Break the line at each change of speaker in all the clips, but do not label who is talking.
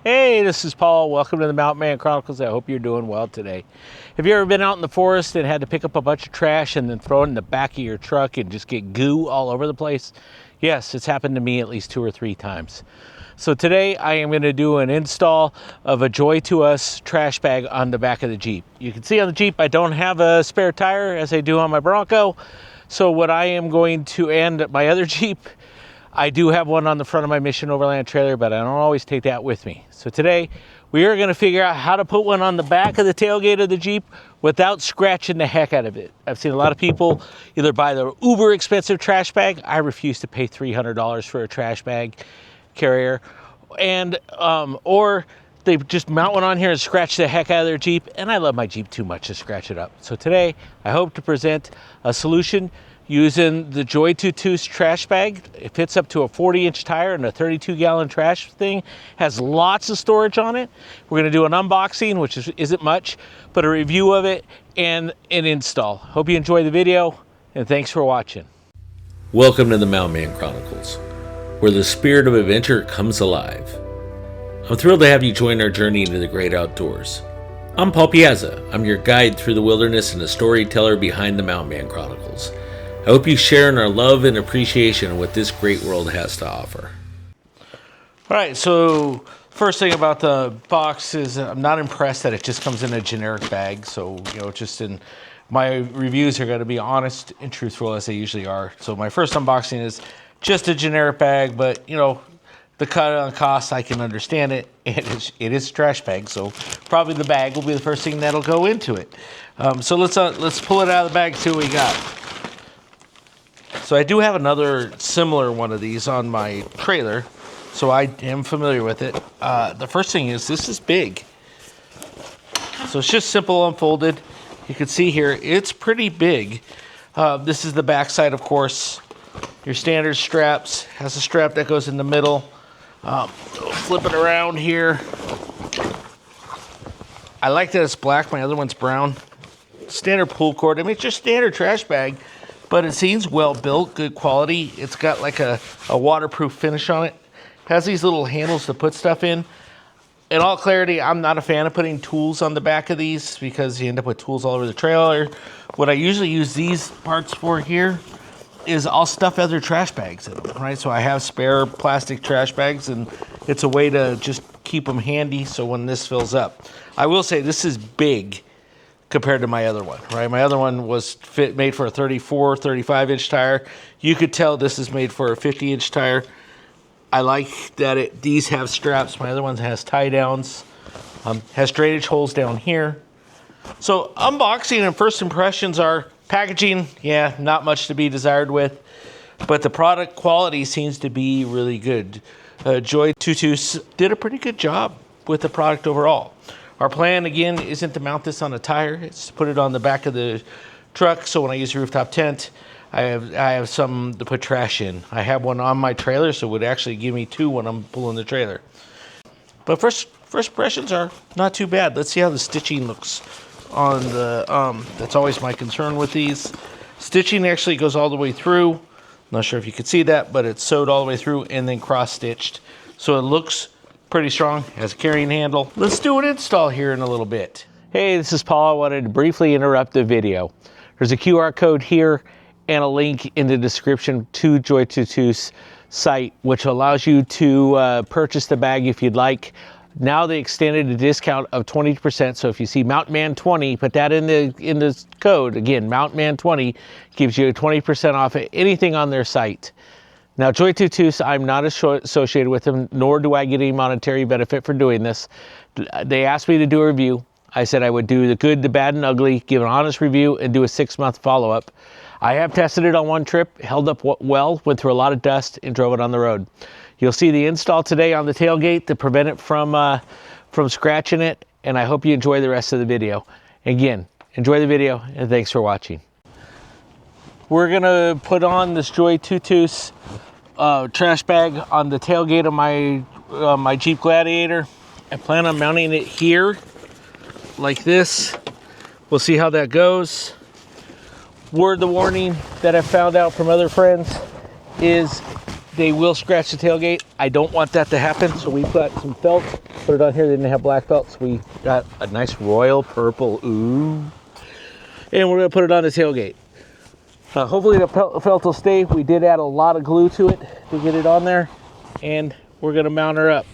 Hey, this is Paul. Welcome to the Mountain Man Chronicles. I hope you're doing well today. Have you ever been out in the forest and had to pick up a bunch of trash and then throw it in the back of your truck and just get goo all over the place? Yes, it's happened to me at least 2 or 3 times. So today I am going to do an install of a JOYTUTUS trash bag on the back of the Jeep. You can see on the Jeep I don't have a spare tire as I do on my Bronco. So what I am going to, and my other Jeep, I do have one on the front of my Mission Overland trailer, but I don't always take that with me. So today, we are gonna figure out how to put one on the back of the tailgate of the Jeep without scratching the heck out of it. I've seen a lot of people either buy the uber expensive trash bag. I refuse to pay $300 for a trash bag carrier. And, or they just mount one on here and scratch the heck out of their Jeep. And I love my Jeep too much to scratch it up. So today, I hope to present a solution using the JOYTUTUS trash bag. It fits up to a 40-inch tire and a 32-gallon trash thing. Has lots of storage on it. We're gonna do an unboxing, which isn't much, but a review of it and an install. Hope you enjoy the video, and thanks for watching.
Welcome to the Mountain Man Chronicles, where the spirit of adventure comes alive. I'm thrilled to have you join our journey into the great outdoors. I'm Paul Piazza. I'm your guide through the wilderness and the storyteller behind the Mountain Man Chronicles. I hope you share in our love and appreciation of what this great world has to offer.
All right, so first thing about the box is I'm not impressed that it just comes in a generic bag. So, just in my reviews are gonna be honest and truthful as they usually are. So my first unboxing is just a generic bag, but the cut on cost, I can understand it. It is a trash bag, so probably the bag will be the first thing that'll go into it. So let's pull it out of the bag and see what we got. So I do have another similar one of these on my trailer, so I am familiar with it. The first thing is this is big. So it's just simple unfolded. You can see here, it's pretty big. This is the back side, of course. Your standard straps, has a strap that goes in the middle. Flip it around here. I like that it's black, my other one's brown. Standard pull cord, I mean, it's just standard trash bag. But it seems well built, good quality. It's got like a waterproof finish on it. Has these little handles to put stuff in. In all clarity, I'm not a fan of putting tools on the back of these because you end up with tools all over the trailer. What I usually use these parts for here is I'll stuff other trash bags in them, right? So I have spare plastic trash bags, and it's a way to just keep them handy so when this fills up. I will say this is big compared to my other one, right? My other one was made for a 34, 35-inch tire. You could tell this is made for a 50-inch tire. I like that these have straps. My other one has tie downs, has drainage holes down here. So unboxing and first impressions are packaging, yeah, not much to be desired with, but the product quality seems to be really good. JOYTUTUS did a pretty good job with the product overall. Our plan, again, isn't to mount this on a tire. It's to put it on the back of the truck, so when I use a rooftop tent, I have some to put trash in. I have one on my trailer, so it would actually give me 2 when I'm pulling the trailer. But first impressions are not too bad. Let's see how the stitching looks on the, that's always my concern with these. Stitching actually goes all the way through. Not sure if you could see that, but it's sewed all the way through and then cross-stitched. So it looks pretty strong, has a carrying handle. Let's do an install here in a little bit. Hey, this is Paul. I wanted to briefly interrupt the video. There's a QR code here and a link in the description to JOYTUTUS site, which allows you to purchase the bag if you'd like. Now they extended a discount of 20%. So if you see Mountain Man 20, put that in the code. Again, Mountain Man 20 gives you 20% off anything on their site. Now, JOYTUTUS, I'm not associated with them, nor do I get any monetary benefit for doing this. They asked me to do a review. I said I would do the good, the bad, and ugly, give an honest review, and do a 6-month follow-up. I have tested it on one trip, held up well, went through a lot of dust, and drove it on the road. You'll see the install today on the tailgate to prevent it from scratching it, and I hope you enjoy the rest of the video. Again, enjoy the video, and thanks for watching. We're gonna put on this JOYTUTUS trash bag on the tailgate of my Jeep Gladiator. I plan on mounting it here like this. We'll see how that goes. Word the warning that I found out from other friends is they will scratch the tailgate. I don't want that to happen, so we've got some felt Put it on here. They didn't have black belts. We got a nice royal purple. Ooh. And we're going to put it on the tailgate. Hopefully the felt will stay. We did add a lot of glue to it to get it on there. And we're going to mount her up.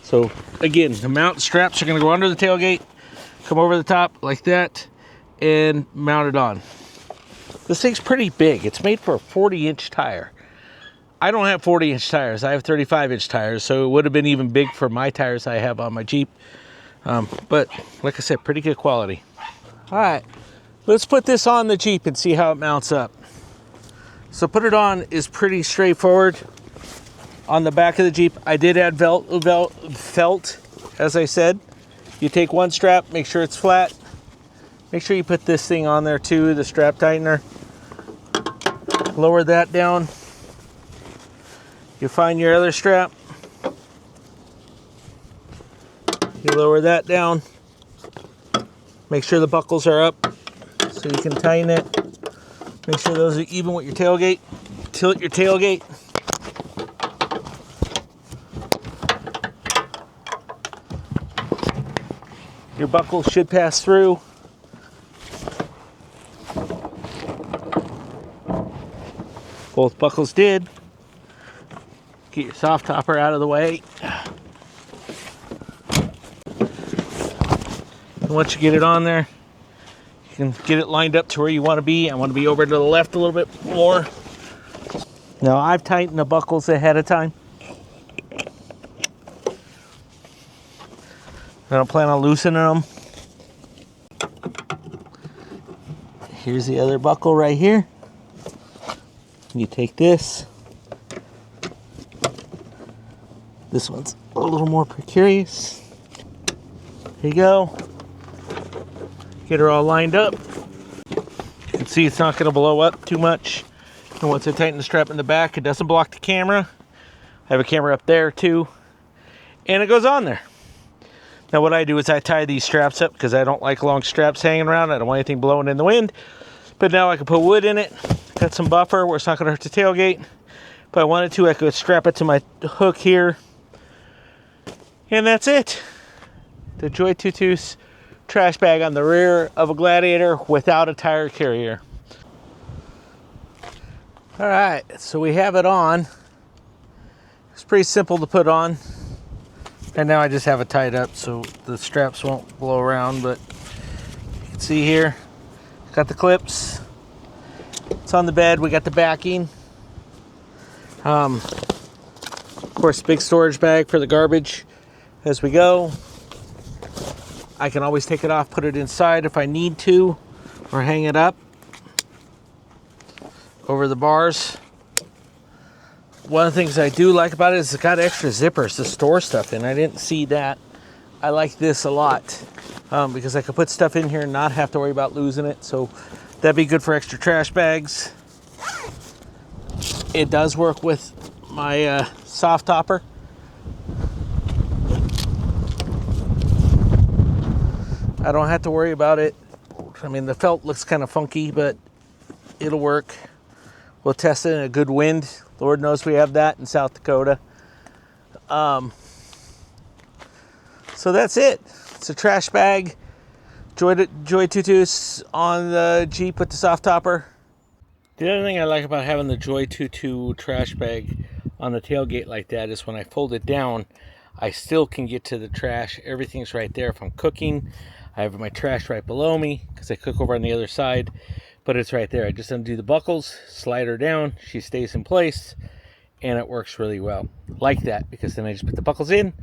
So again, the mount straps are going to go under the tailgate, come over the top like that, and mount it on. This thing's pretty big. It's made for a 40-inch tire. I don't have 40-inch tires. I have 35-inch tires, so it would have been even big for my tires I have on my Jeep. But like I said, pretty good quality. All right, let's put this on the Jeep and see how it mounts up. So put it on is pretty straightforward. On the back of the Jeep, I did add felt, as I said. You take one strap, make sure it's flat. Make sure you put this thing on there too, the strap tightener. Lower that down. You find your other strap. You lower that down. Make sure the buckles are up so you can tighten it. Make sure those are even with your tailgate. Tilt your tailgate. Your buckles should pass through. Both buckles did. Get your soft topper out of the way. And once you get it on there, you can get it lined up to where you want to be. I want to be over to the left a little bit more. Now I've tightened the buckles ahead of time. I don't plan on loosening them. Here's the other buckle right here. You take this. This one's a little more precarious. Here you go. Get her all lined up. You can see it's not going to blow up too much. And once I tighten the strap in the back, it doesn't block the camera. I have a camera up there too. And it goes on there. Now what I do is I tie these straps up because I don't like long straps hanging around. I don't want anything blowing in the wind. But now I can put wood in it. Got some buffer where it's not going to hurt the tailgate. If I wanted to, I could strap it to my hook here. And that's it. The JOYTUTUS trash bag on the rear of a Gladiator without a tire carrier. All right, so we have it on. It's pretty simple to put on. And now I just have it tied up so the straps won't blow around, but you can see here, got the clips. It's on the bed, we got the backing. Of course, big storage bag for the garbage as we go. I can always take it off, put it inside if I need to, or hang it up over the bars. One of the things I do like about it is it's got extra zippers to store stuff in. I didn't see that. I like this a lot because I could put stuff in here and not have to worry about losing it. So that'd be good for extra trash bags. It does work with my soft topper. I don't have to worry about it. I mean, the felt looks kind of funky, but it'll work. We'll test it in a good wind. Lord knows we have that in South Dakota. So that's it. It's a trash bag. JOYTUTUS on the Jeep with the soft topper. The other thing I like about having the JOYTUTUS trash bag on the tailgate like that is when I fold it down, I still can get to the trash. Everything's right there. If I'm cooking, I have my trash right below me because I cook over on the other side, but it's right there. I just undo the buckles, slide her down, she stays in place, and it works really well. Like that, because then I just put the buckles in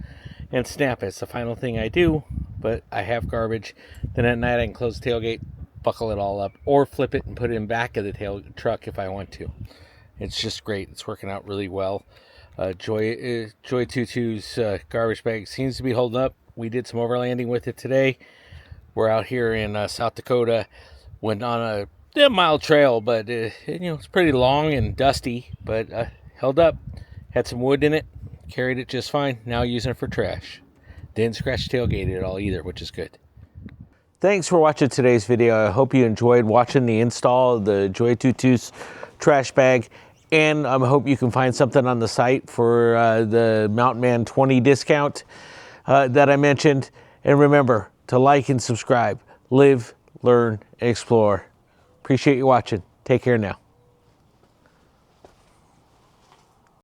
and snap it. It's the final thing I do, but I have garbage. Then at night I can close the tailgate, buckle it all up, or flip it and put it in back of the truck if I want to. It's just great. It's working out really well. JOYTUTUS garbage bag seems to be holding up. We did some overlanding with it today. We're out here in South Dakota. Went on a mile trail, but it's pretty long and dusty, but held up. Had some wood in it. Carried it just fine. Now using it for trash. Didn't scratch tailgate at all either, which is good. Thanks for watching today's video. I hope you enjoyed watching the install of the JOYTUTUS trash bag. And I hope you can find something on the site for the Mountain Man 20 discount. that I mentioned. And remember to like and subscribe. Live, learn, and explore. Appreciate you watching. Take care now.